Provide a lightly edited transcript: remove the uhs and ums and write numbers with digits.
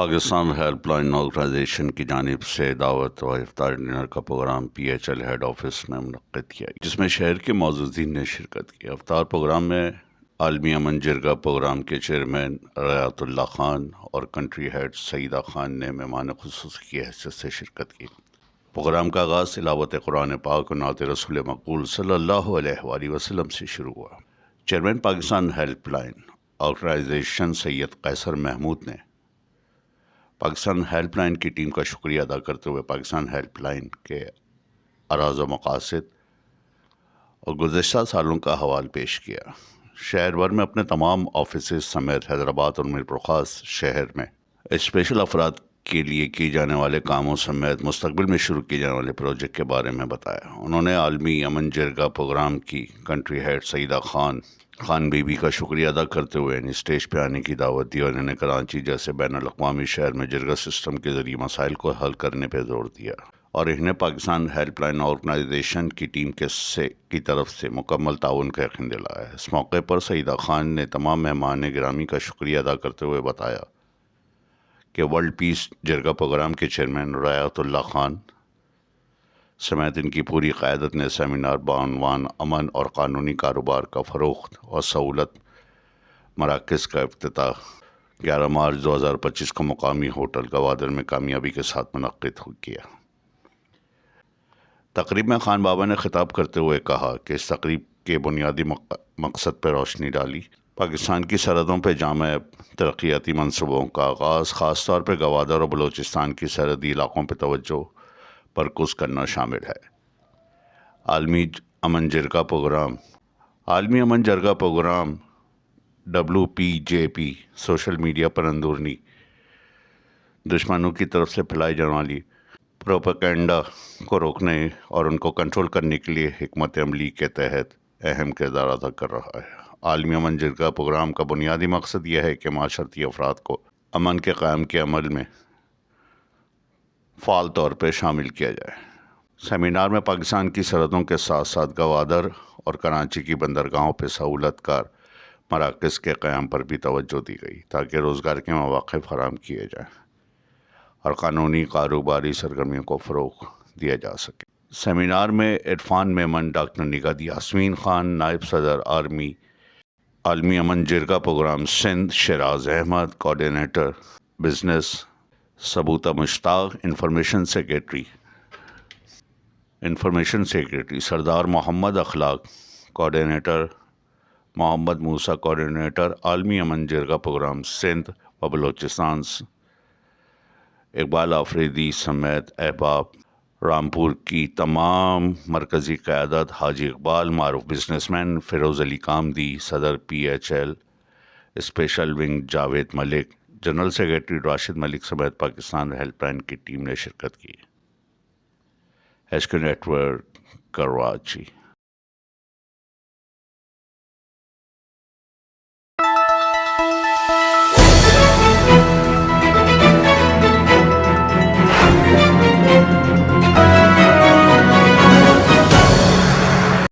Pakistan help line organization کی جانب سے دعوت و افطار ڈنر کا پروگرام PHL ہیڈ آفس میں منعقد کیا گیا، جس میں شہر کے معززین نے شرکت کی۔ افطار پروگرام میں عالمی امن جرگہ پروگرام کے چیئرمین ریات اللہ خان اور کنٹری ہیڈ سعیدہ خان نے مہمان خصوصی کی حیثیت سے شرکت کی۔ پروگرام کا آغاز تلاوت قرآن پاک و نعت رسول مقبول صلی اللہ علیہ وآلہ وسلم سے شروع ہوا۔ Chairman Pakistan help line organisation Syed Qaiser Mahmood نے پاکستان ہیلپ لائن کی ٹیم کا شکریہ ادا کرتے ہوئے پاکستان ہیلپ لائن کے اراز و مقاصد اور گزشتہ سالوں کا حوال پیش کیا۔ شہر بھر میں اپنے تمام آفیسز سمیت حیدرآباد اور میرپورخاص شہر میں اسپیشل افراد کے لیے کیے جانے والے کاموں سمیت مستقبل میں شروع کیے جانے والے پروجیکٹ کے بارے میں بتایا۔ انہوں نے عالمی امن جرگہ پروگرام کی country head Saeeda Khan Bibi کا شکریہ ادا کرتے ہوئے انہیں اسٹیج پہ آنے کی دعوت دی اور انہیں کراچی جیسے بین الاقوامی شہر میں جرگہ سسٹم کے ذریعے مسائل کو حل کرنے پہ زور دیا اور انہیں پاکستان ہیلپ لائن آرگنائزیشن کی ٹیم کی طرف سے مکمل تعاون کا یقین دلایا۔ اس موقع پر سعیدہ خان نے تمام مہمان گرامی کا شکریہ ادا کرتے ہوئے بتایا کہ ورلڈ پیس جرگہ پروگرام کے چیئرمین ریات اللہ خان سمیت ان کی پوری قیادت نے سیمینار بعنوان امن اور قانونی کاروبار کا فروغ اور سہولت مراکز کا افتتاح 11 مارچ 2025 کو مقامی ہوٹل گوادر میں کامیابی کے ساتھ منعقد کیا۔ تقریب میں خان بابا نے خطاب کرتے ہوئے کہا کہ اس تقریب کے بنیادی مقصد پہ روشنی ڈالی۔ پاکستان کی سرحدوں پہ جامع ترقیاتی منصوبوں کا آغاز خاص طور پہ گوادر اور بلوچستان کی سرحدی علاقوں پہ توجہ مرکوز کرنا شامل ہے۔ عالمی امن جرگہ پروگرام WPJP سوشل میڈیا پر اندرونی دشمنوں کی طرف سے پھیلائی جانے والی پروپیگنڈا کو روکنے اور ان کو کنٹرول کرنے کے لیے حکمت عملی کے تحت اہم کردار ادا کر رہا ہے۔ عالمی امن جرگہ پروگرام کا بنیادی مقصد یہ ہے کہ معاشرتی افراد کو امن کے قیام کے عمل میں فعال طور پہ شامل کیا جائے۔ سیمینار میں پاکستان کی سرحدوں کے ساتھ ساتھ گوادر اور کراچی کی بندرگاہوں پہ سہولت کار مراکز کے قیام پر بھی توجہ دی گئی تاکہ روزگار کے مواقع فراہم کیے جائیں اور قانونی کاروباری سرگرمیوں کو فروغ دیا جا سکے۔ سیمینار میں عرفان میمن، ڈاکٹر نگہت یاسمین خان، نائب صدر عالمی امن جرگہ programme Sindh Shiraz Ahmed, coordinator business ثبوتہ مشتاق، انفارمیشن سیکریٹری سردار محمد اخلاق، کوآرڈینیٹر محمد موسیٰ، کوآرڈینیٹر عالمی امن جرگہ پروگرام سندھ و بلوچستان اقبال آفریدی سمیت احباب رامپور کی تمام مرکزی قیادت، حاجی اقبال معروف بزنس مین، فیروز علی کامدی، صدر PHL special wing Javed Malik, general secretary Rashid Malik سمیت پاکستان ہیلپ لائن کی ٹیم نے شرکت کی۔ HK network Karachi.